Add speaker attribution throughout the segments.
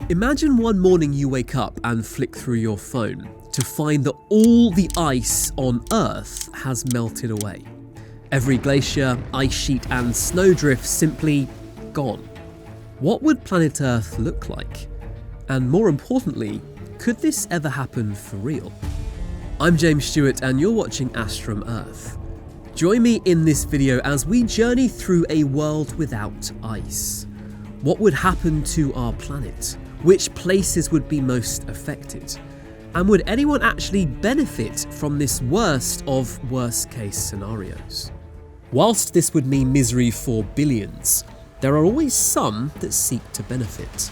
Speaker 1: Imagine one morning you wake up and flick through your phone to find that all the ice on Earth has melted away. Every glacier, ice sheet and snowdrift simply gone. What would planet Earth look like? And more importantly, could this ever happen for real? I'm James Stewart and you're watching Astrum Earth. Join me in this video as we journey through a world without ice. What would happen to our planet? Which places would be most affected? And would anyone actually benefit from this worst of worst case scenarios? Whilst this would mean misery for billions, there are always some that seek to benefit.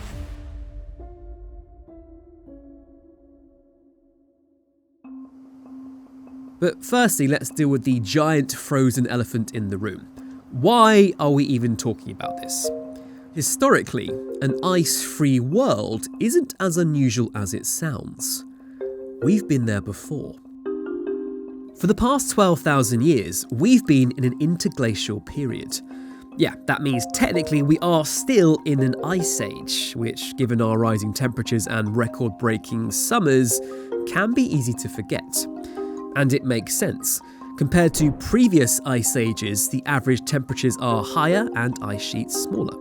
Speaker 1: But firstly, let's deal with the giant frozen elephant in the room. Why are we even talking about this? Historically, an ice-free world isn't as unusual as it sounds. We've been there before. For the past 12,000 years, we've been in an interglacial period. Yeah, that means technically we are still in an ice age, which, given our rising temperatures and record-breaking summers, can be easy to forget. And it makes sense. Compared to previous ice ages, the average temperatures are higher and ice sheets smaller.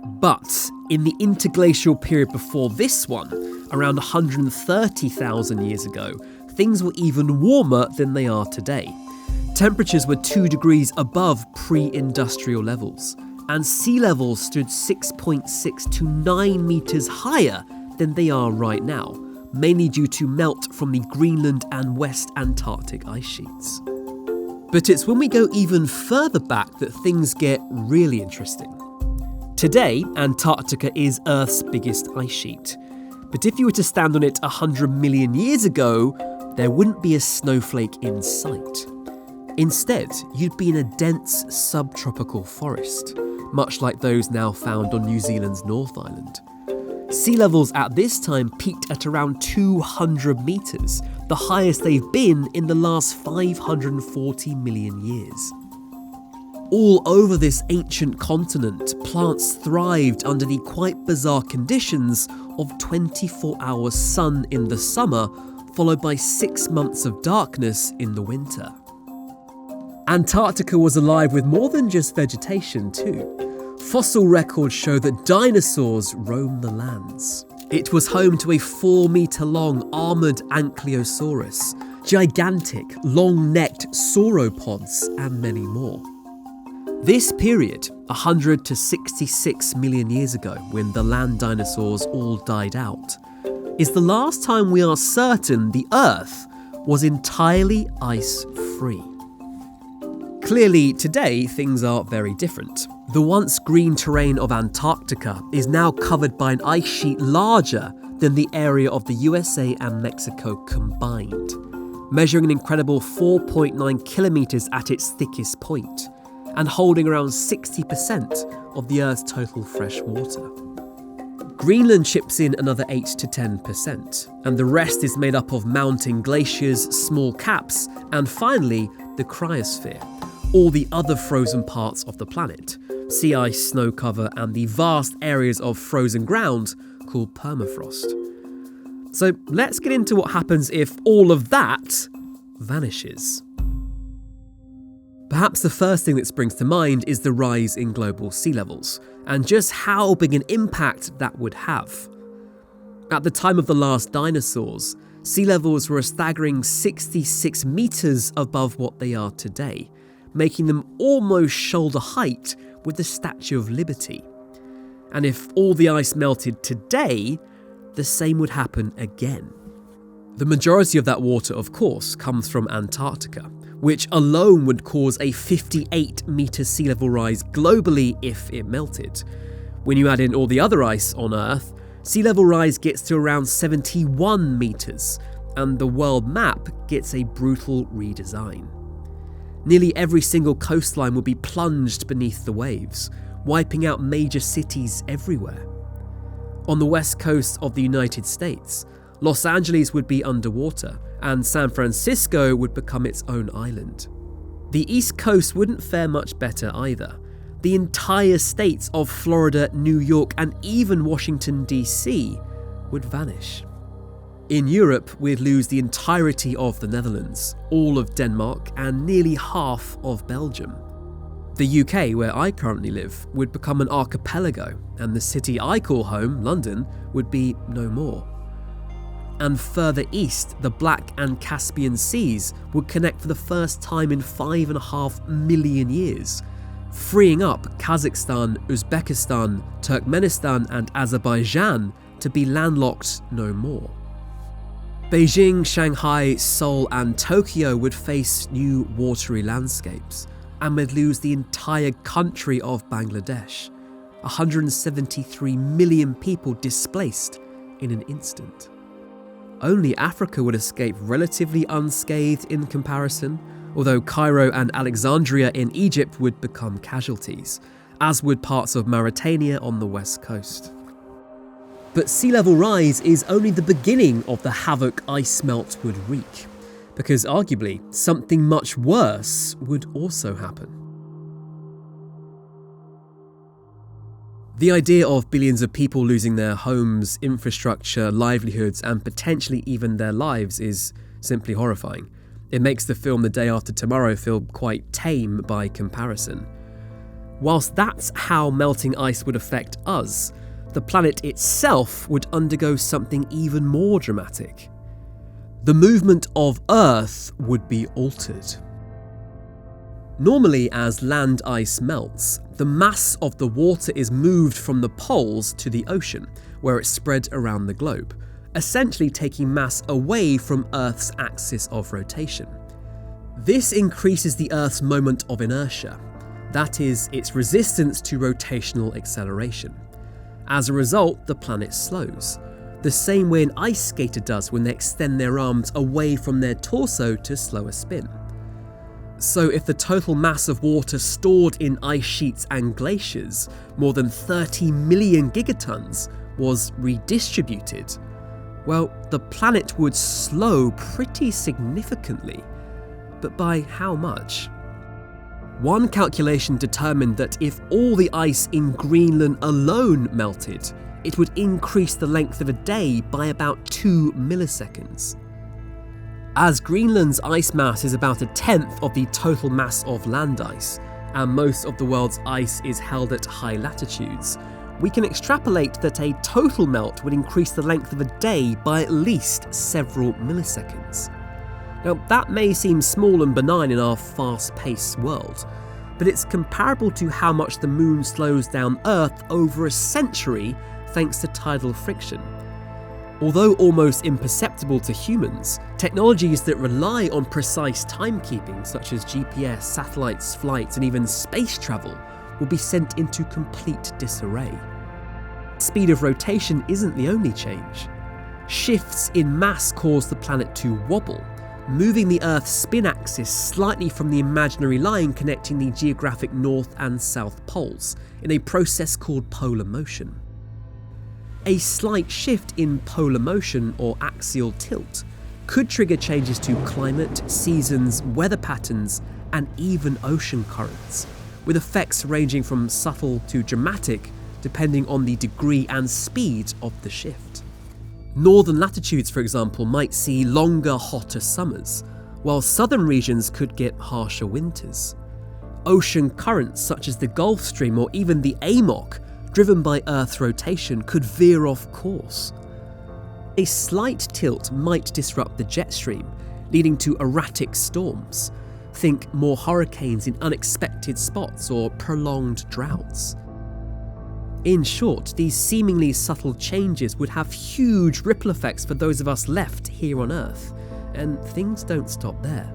Speaker 1: But in the interglacial period before this one, around 130,000 years ago, things were even warmer than they are today. Temperatures were 2 degrees above pre-industrial levels, and sea levels stood 6.6 to 9 meters higher than they are right now, mainly due to melt from the Greenland and West Antarctic ice sheets. But it's when we go even further back that things get really interesting. Today, Antarctica is Earth's biggest ice sheet. But if you were to stand on it 100 million years ago, there wouldn't be a snowflake in sight. Instead, you'd be in a dense subtropical forest, much like those now found on New Zealand's North Island. Sea levels at this time peaked at around 200 metres, the highest they've been in the last 540 million years. All over this ancient continent, plants thrived under the quite bizarre conditions of 24-hour sun in the summer, followed by 6 months of darkness in the winter. Antarctica was alive with more than just vegetation too. Fossil records show that dinosaurs roamed the lands. It was home to a 4-metre-long armoured ankylosaurus, gigantic, long-necked sauropods, and many more. This period, 100 to 66 million years ago, when the land dinosaurs all died out, is the last time we are certain the Earth was entirely ice-free. Clearly, today, things are very different. The once green terrain of Antarctica is now covered by an ice sheet larger than the area of the USA and Mexico combined, measuring an incredible 4.9 kilometres at its thickest point, and holding around 60% of the Earth's total fresh water. Greenland chips in another 8 to 10%, and the rest is made up of mountain glaciers, small caps, and finally, the cryosphere, all the other frozen parts of the planet, sea ice, snow cover, and the vast areas of frozen ground called permafrost. So let's get into what happens if all of that vanishes. Perhaps the first thing that springs to mind is the rise in global sea levels, and just how big an impact that would have. At the time of the last dinosaurs, sea levels were a staggering 66 metres above what they are today, making them almost shoulder height with the Statue of Liberty. And if all the ice melted today, the same would happen again. The majority of that water, of course, comes from Antarctica, which alone would cause a 58-metre sea level rise globally if it melted. When you add in all the other ice on Earth, sea level rise gets to around 71 metres, and the world map gets a brutal redesign. Nearly every single coastline would be plunged beneath the waves, wiping out major cities everywhere. On the west coast of the United States, Los Angeles would be underwater, and San Francisco would become its own island. The East Coast wouldn't fare much better either. The entire states of Florida, New York, and even Washington, D.C. would vanish. In Europe, we'd lose the entirety of the Netherlands, all of Denmark, and nearly half of Belgium. The UK, where I currently live, would become an archipelago, and the city I call home, London, would be no more. And further east, the Black and Caspian Seas would connect for the first time in 5.5 million years, freeing up Kazakhstan, Uzbekistan, Turkmenistan and Azerbaijan to be landlocked no more. Beijing, Shanghai, Seoul and Tokyo would face new watery landscapes, and would lose the entire country of Bangladesh, 173 million people displaced in an instant. Only Africa would escape relatively unscathed in comparison, although Cairo and Alexandria in Egypt would become casualties, as would parts of Mauritania on the west coast. But sea level rise is only the beginning of the havoc ice melt would wreak, because arguably something much worse would also happen. The idea of billions of people losing their homes, infrastructure, livelihoods, and potentially even their lives is simply horrifying. It makes the film The Day After Tomorrow feel quite tame by comparison. Whilst that's how melting ice would affect us, the planet itself would undergo something even more dramatic. The movement of Earth would be altered. Normally, as land ice melts, the mass of the water is moved from the poles to the ocean, where it's spread around the globe, essentially taking mass away from Earth's axis of rotation. This increases the Earth's moment of inertia, that is, its resistance to rotational acceleration. As a result, the planet slows, the same way an ice skater does when they extend their arms away from their torso to slow a spin. So if the total mass of water stored in ice sheets and glaciers, more than 30 million gigatons, was redistributed, well, the planet would slow pretty significantly. But by how much? One calculation determined that if all the ice in Greenland alone melted, it would increase the length of a day by about 2 milliseconds. As Greenland's ice mass is about 1/10 of the total mass of land ice, and most of the world's ice is held at high latitudes, we can extrapolate that a total melt would increase the length of a day by at least several milliseconds. Now, that may seem small and benign in our fast-paced world, but it's comparable to how much the moon slows down Earth over a century thanks to tidal friction. Although almost imperceptible to humans, technologies that rely on precise timekeeping, such as GPS, satellites, flights, and even space travel, will be sent into complete disarray. Speed of rotation isn't the only change. Shifts in mass cause the planet to wobble, moving the Earth's spin axis slightly from the imaginary line connecting the geographic north and south poles, in a process called polar motion. A slight shift in polar motion, or axial tilt, could trigger changes to climate, seasons, weather patterns, and even ocean currents, with effects ranging from subtle to dramatic depending on the degree and speed of the shift. Northern latitudes, for example, might see longer, hotter summers, while southern regions could get harsher winters. Ocean currents such as the Gulf Stream or even the AMOC, driven by Earth's rotation, could veer off course. A slight tilt might disrupt the jet stream, leading to erratic storms. Think more hurricanes in unexpected spots or prolonged droughts. In short, these seemingly subtle changes would have huge ripple effects for those of us left here on Earth, and things don't stop there.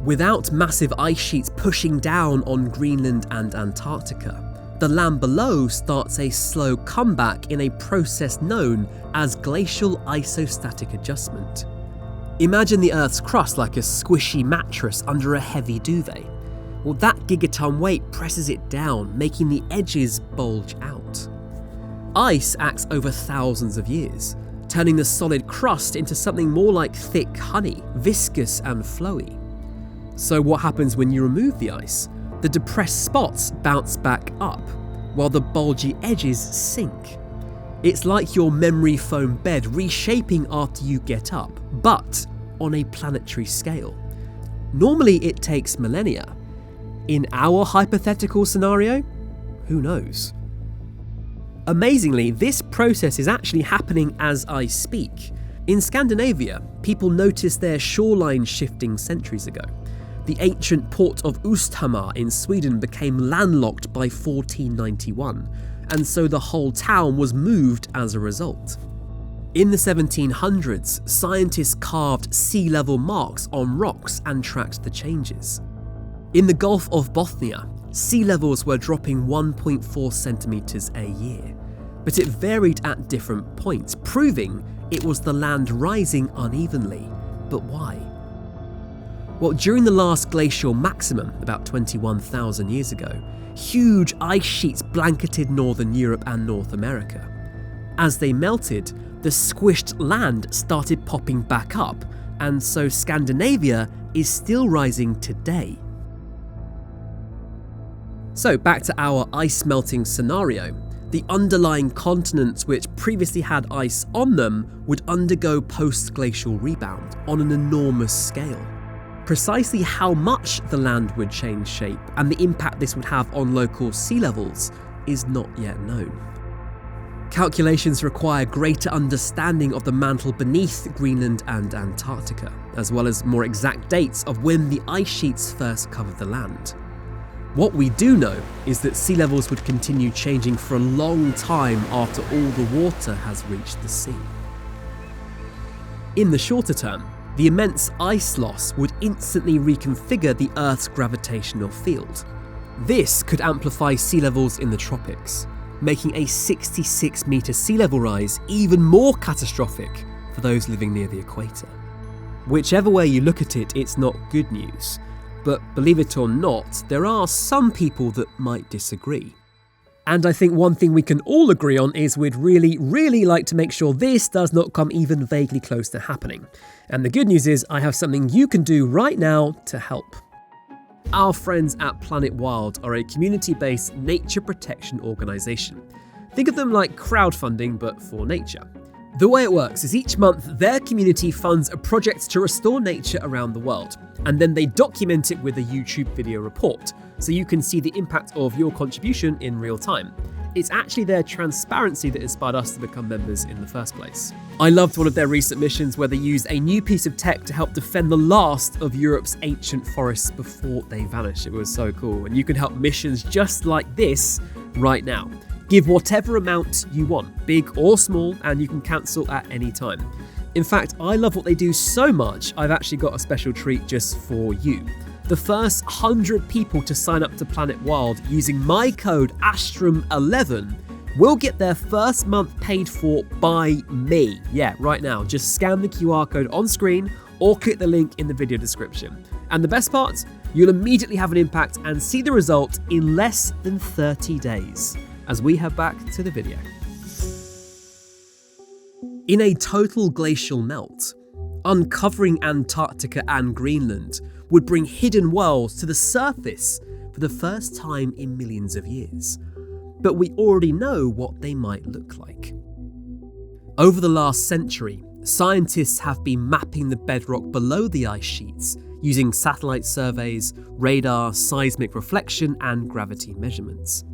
Speaker 1: Without massive ice sheets pushing down on Greenland and Antarctica, the land below starts a slow comeback in a process known as glacial isostatic adjustment. Imagine the Earth's crust like a squishy mattress under a heavy duvet. Well, that gigaton weight presses it down, making the edges bulge out. Ice acts over thousands of years, turning the solid crust into something more like thick honey, viscous and flowy. So what happens when you remove the ice? The depressed spots bounce back up, while the bulgy edges sink. It's like your memory foam bed reshaping after you get up, but on a planetary scale. Normally it takes millennia. In our hypothetical scenario, who knows? Amazingly, this process is actually happening as I speak. In Scandinavia, people noticed their shoreline shifting centuries ago. The ancient port of Osthammar in Sweden became landlocked by 1491, and so the whole town was moved as a result. In the 1700s, scientists carved sea level marks on rocks and tracked the changes. In the Gulf of Bothnia, sea levels were dropping 1.4 centimetres a year, but it varied at different points, proving it was the land rising unevenly. But why? Well, during the last glacial maximum, about 21,000 years ago, huge ice sheets blanketed northern Europe and North America. As they melted, the squished land started popping back up, and so Scandinavia is still rising today. So back to our ice melting scenario. The underlying continents which previously had ice on them would undergo post-glacial rebound on an enormous scale. Precisely how much the land would change shape and the impact this would have on local sea levels is not yet known. Calculations require greater understanding of the mantle beneath Greenland and Antarctica, as well as more exact dates of when the ice sheets first covered the land. What we do know is that sea levels would continue changing for a long time after all the water has reached the sea. In the shorter term, the immense ice loss would instantly reconfigure the Earth's gravitational field. This could amplify sea levels in the tropics, making a 66-metre sea level rise even more catastrophic for those living near the equator. Whichever way you look at it, it's not good news. But believe it or not, there are some people that might disagree. And I think one thing we can all agree on is we'd really like to make sure this does not come even vaguely close to happening. And the good news is I have something you can do right now to help. Our friends at Planet Wild are a community-based nature protection organisation. Think of them like crowdfunding, but for nature. The way it works is each month their community funds a project to restore nature around the world, and then they document it with a YouTube video report, so you can see the impact of your contribution in real time. It's actually their transparency that inspired us to become members in the first place. I loved one of their recent missions where they used a new piece of tech to help defend the last of Europe's ancient forests before they vanish. It was so cool, and you can help missions just like this right now. Give whatever amount you want, big or small, and you can cancel at any time. In fact, I love what they do so much, I've actually got a special treat just for you. The first 100 people to sign up to Planet Wild using my code Astrum11 will get their first month paid for by me. Yeah, right now, just scan the QR code on screen or click the link in the video description. And the best part, you'll immediately have an impact and see the result in less than 30 days. As we head back to the video. In a total glacial melt, uncovering Antarctica and Greenland would bring hidden worlds to the surface for the first time in millions of years. But we already know what they might look like. Over the last century, scientists have been mapping the bedrock below the ice sheets using satellite surveys, radar, seismic reflection, and gravity measurements.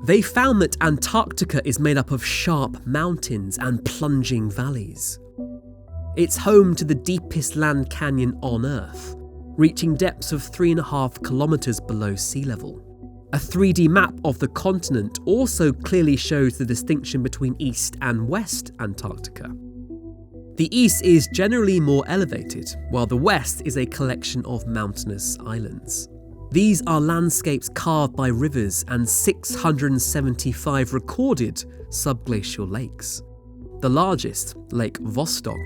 Speaker 1: They found that Antarctica is made up of sharp mountains and plunging valleys. It's home to the deepest land canyon on Earth, reaching depths of 3.5 kilometers below sea level. A 3D map of the continent also clearly shows the distinction between East and West Antarctica. The East is generally more elevated, while the West is a collection of mountainous islands. These are landscapes carved by rivers and 675 recorded subglacial lakes. The largest, Lake Vostok,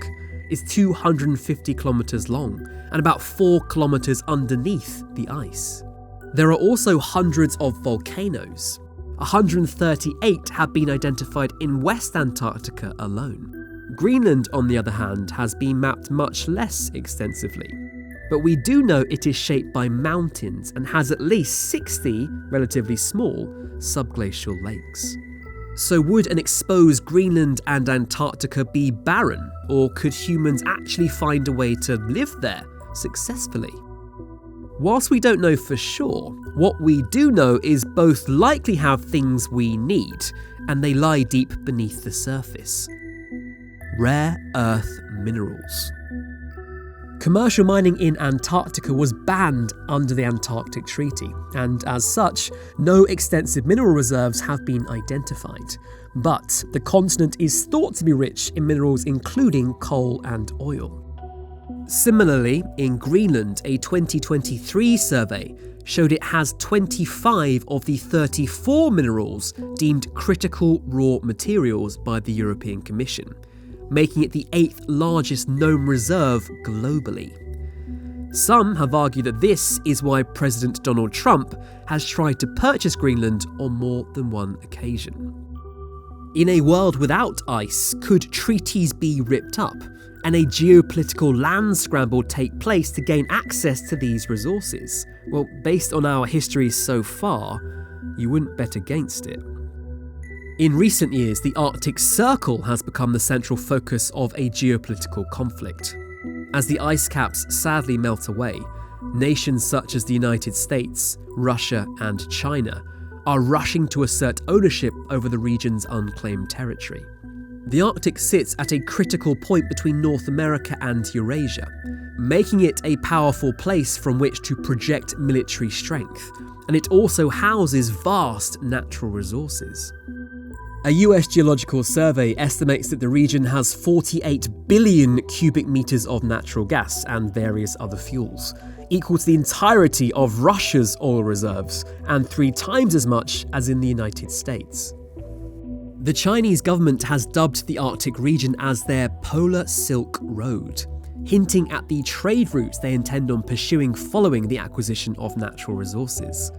Speaker 1: is 250 kilometers long and about 4 kilometers underneath the ice. There are also hundreds of volcanoes. 138 have been identified in West Antarctica alone. Greenland, on the other hand, has been mapped much less extensively. But we do know it is shaped by mountains and has at least 60, relatively small, subglacial lakes. So would an exposed Greenland and Antarctica be barren, or could humans actually find a way to live there successfully? Whilst we don't know for sure, what we do know is both likely have things we need, and they lie deep beneath the surface. Rare earth minerals. Commercial mining in Antarctica was banned under the Antarctic Treaty, and as such, no extensive mineral reserves have been identified. But the continent is thought to be rich in minerals including coal and oil. Similarly, in Greenland, a 2023 survey showed it has 25 of the 34 minerals deemed critical raw materials by the European Commission, making it the 8th largest known reserve globally. Some have argued that this is why President Donald Trump has tried to purchase Greenland on more than one occasion. In a world without ice, could treaties be ripped up and a geopolitical land scramble take place to gain access to these resources? Well, based on our history so far, you wouldn't bet against it. In recent years, the Arctic Circle has become the central focus of a geopolitical conflict. As the ice caps sadly melt away, nations such as the United States, Russia, and China are rushing to assert ownership over the region's unclaimed territory. The Arctic sits at a critical point between North America and Eurasia, making it a powerful place from which to project military strength, and it also houses vast natural resources. A US Geological Survey estimates that the region has 48 billion cubic meters of natural gas and various other fuels, equal to the entirety of Russia's oil reserves, and 3 times as much as in the United States. The Chinese government has dubbed the Arctic region as their Polar Silk Road, hinting at the trade routes they intend on pursuing following the acquisition of natural resources.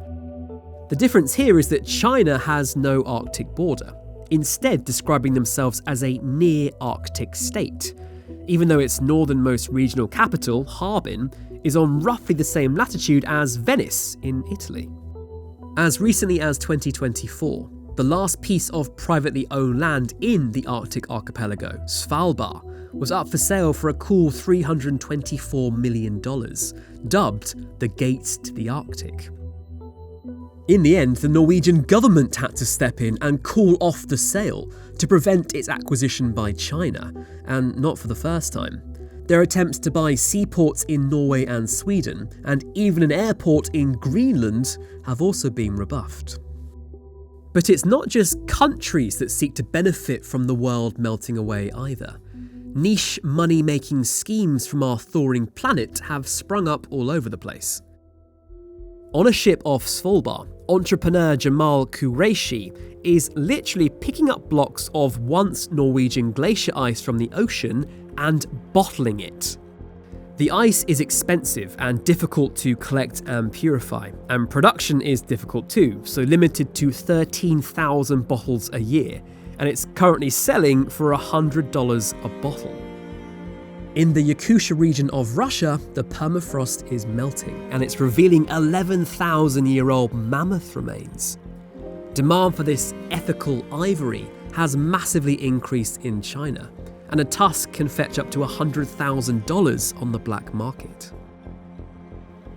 Speaker 1: The difference here is that China has no Arctic border, instead describing themselves as a near-Arctic state, even though its northernmost regional capital, Harbin, is on roughly the same latitude as Venice in Italy. As recently as 2024, the last piece of privately owned land in the Arctic archipelago, Svalbard, was up for sale for a cool $324 million, dubbed the Gates to the Arctic. In the end, the Norwegian government had to step in and call off the sale to prevent its acquisition by China, and not for the first time. Their attempts to buy seaports in Norway and Sweden, and even an airport in Greenland, have also been rebuffed. But it's not just countries that seek to benefit from the world melting away either. Niche money-making schemes from our thawing planet have sprung up all over the place. On a ship off Svalbard, entrepreneur Jamal Qureshi is literally picking up blocks of once Norwegian glacier ice from the ocean and bottling it. The ice is expensive and difficult to collect and purify, and production is difficult too, so limited to 13,000 bottles a year, and it's currently selling for $100 a bottle. In the Yakutia region of Russia, the permafrost is melting, and it's revealing 11,000-year-old mammoth remains. Demand for this ethical ivory has massively increased in China, and a tusk can fetch up to $100,000 on the black market.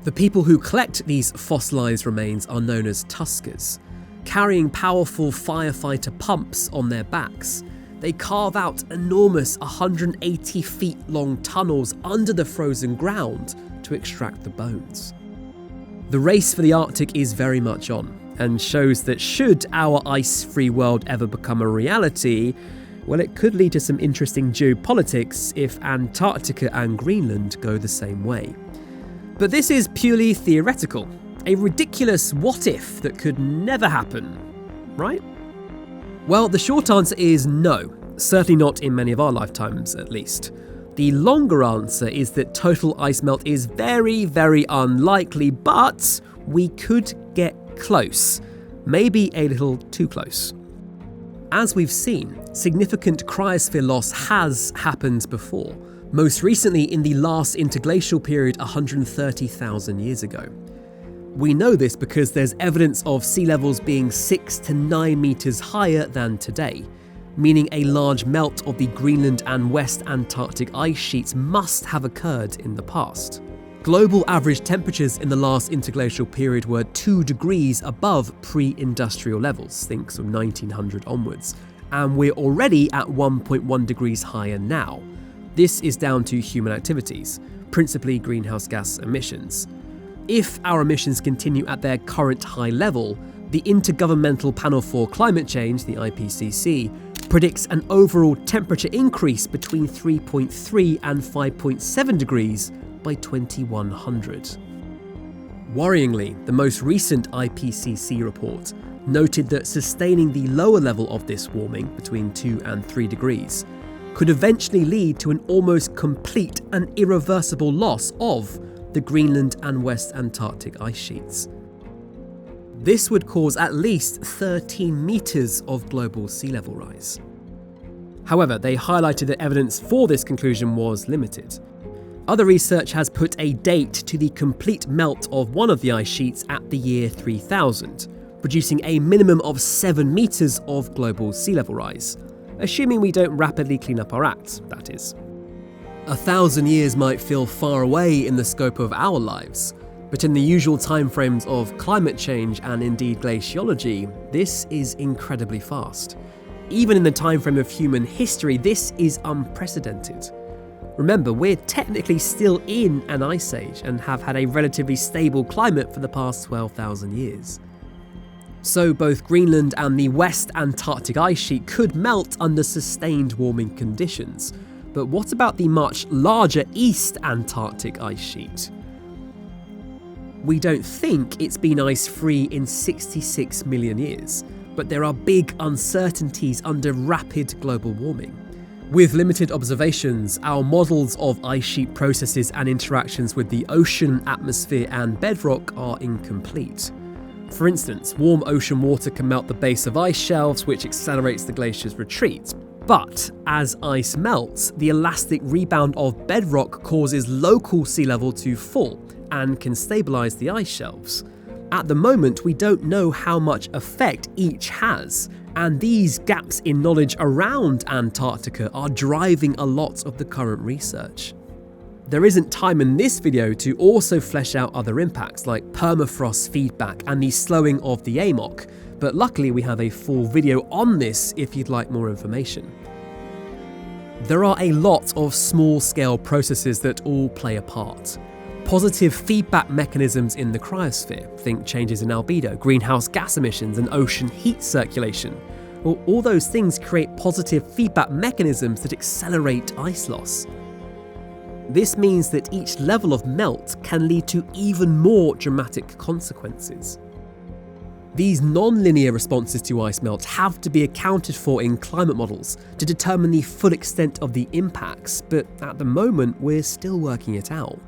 Speaker 1: The people who collect these fossilized remains are known as tuskers. Carrying powerful firefighter pumps on their backs, they carve out enormous 180 feet long tunnels under the frozen ground to extract the bones. The race for the Arctic is very much on, and shows that should our ice-free world ever become a reality, well, it could lead to some interesting geopolitics if Antarctica and Greenland go the same way. But this is purely theoretical, a ridiculous what-if that could never happen, right? Well, the short answer is no, certainly not in many of our lifetimes at least. The longer answer is that total ice melt is very, very unlikely, but we could get close, maybe a little too close. As we've seen, significant cryosphere loss has happened before, most recently in the last interglacial period 130,000 years ago. We know this because there's evidence of sea levels being 6 to 9 metres higher than today, meaning a large melt of the Greenland and West Antarctic ice sheets must have occurred in the past. Global average temperatures in the last interglacial period were 2 degrees above pre-industrial levels, think from 1900 onwards, and we're already at 1.1 degrees higher now. This is down to human activities, principally greenhouse gas emissions. If our emissions continue at their current high level, the Intergovernmental Panel for Climate Change, the IPCC, predicts an overall temperature increase between 3.3 and 5.7 degrees by 2100. Worryingly, the most recent IPCC report noted that sustaining the lower level of this warming, between 2 and 3 degrees, could eventually lead to an almost complete and irreversible loss of the Greenland and West Antarctic ice sheets. This would cause at least 13 metres of global sea level rise. However, they highlighted that evidence for this conclusion was limited. Other research has put a date to the complete melt of one of the ice sheets at the year 3000, producing a minimum of 7 metres of global sea level rise, assuming we don't rapidly clean up our act, that is. 1,000 years might feel far away in the scope of our lives, but in the usual timeframes of climate change and indeed glaciology, this is incredibly fast. Even in the timeframe of human history, this is unprecedented. Remember, we're technically still in an ice age and have had a relatively stable climate for the past 12,000 years. So both Greenland and the West Antarctic ice sheet could melt under sustained warming conditions. But what about the much larger East Antarctic ice sheet? We don't think it's been ice-free in 66 million years, but there are big uncertainties under rapid global warming. With limited observations, our models of ice sheet processes and interactions with the ocean, atmosphere and bedrock are incomplete. For instance, warm ocean water can melt the base of ice shelves, which accelerates the glacier's retreat. But as ice melts, the elastic rebound of bedrock causes local sea level to fall and can stabilise the ice shelves. At the moment, we don't know how much effect each has, and these gaps in knowledge around Antarctica are driving a lot of the current research. There isn't time in this video to also flesh out other impacts like permafrost feedback and the slowing of the AMOC, but luckily we have a full video on this if you'd like more information. There are a lot of small-scale processes that all play a part. Positive feedback mechanisms in the cryosphere, think changes in albedo, greenhouse gas emissions and ocean heat circulation. Well, all those things create positive feedback mechanisms that accelerate ice loss. This means that each level of melt can lead to even more dramatic consequences. These non-linear responses to ice melt have to be accounted for in climate models to determine the full extent of the impacts, but at the moment we're still working it out.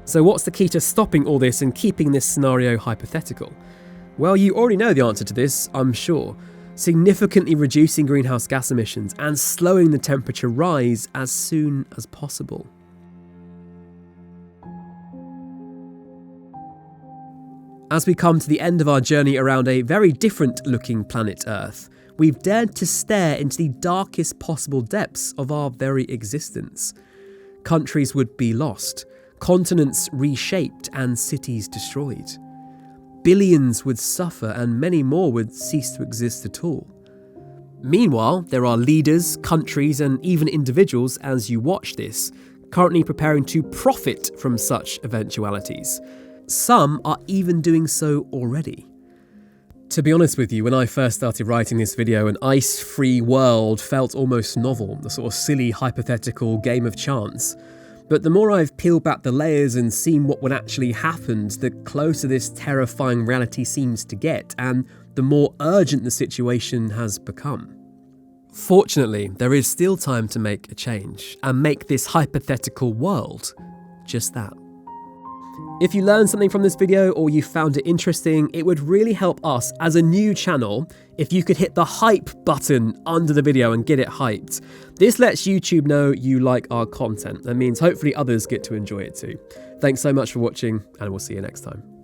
Speaker 1: So what's the key to stopping all this and keeping this scenario hypothetical? Well, you already know the answer to this, I'm sure. Significantly reducing greenhouse gas emissions and slowing the temperature rise as soon as possible. As we come to the end of our journey around a very different looking planet Earth, we've dared to stare into the darkest possible depths of our very existence. Countries would be lost, continents reshaped and cities destroyed. Billions would suffer and many more would cease to exist at all. Meanwhile, there are leaders, countries and even individuals, as you watch this, currently preparing to profit from such eventualities. Some are even doing so already. To be honest with you, when I first started writing this video, an ice-free world felt almost novel, a sort of silly hypothetical game of chance. But the more I've peeled back the layers and seen what would actually happen, the closer this terrifying reality seems to get, and the more urgent the situation has become. Fortunately, there is still time to make a change, and make this hypothetical world just that. If you learned something from this video or you found it interesting, it would really help us as a new channel if you could hit the hype button under the video and get it hyped. This lets YouTube know you like our content. That means hopefully others get to enjoy it too. Thanks so much for watching and we'll see you next time.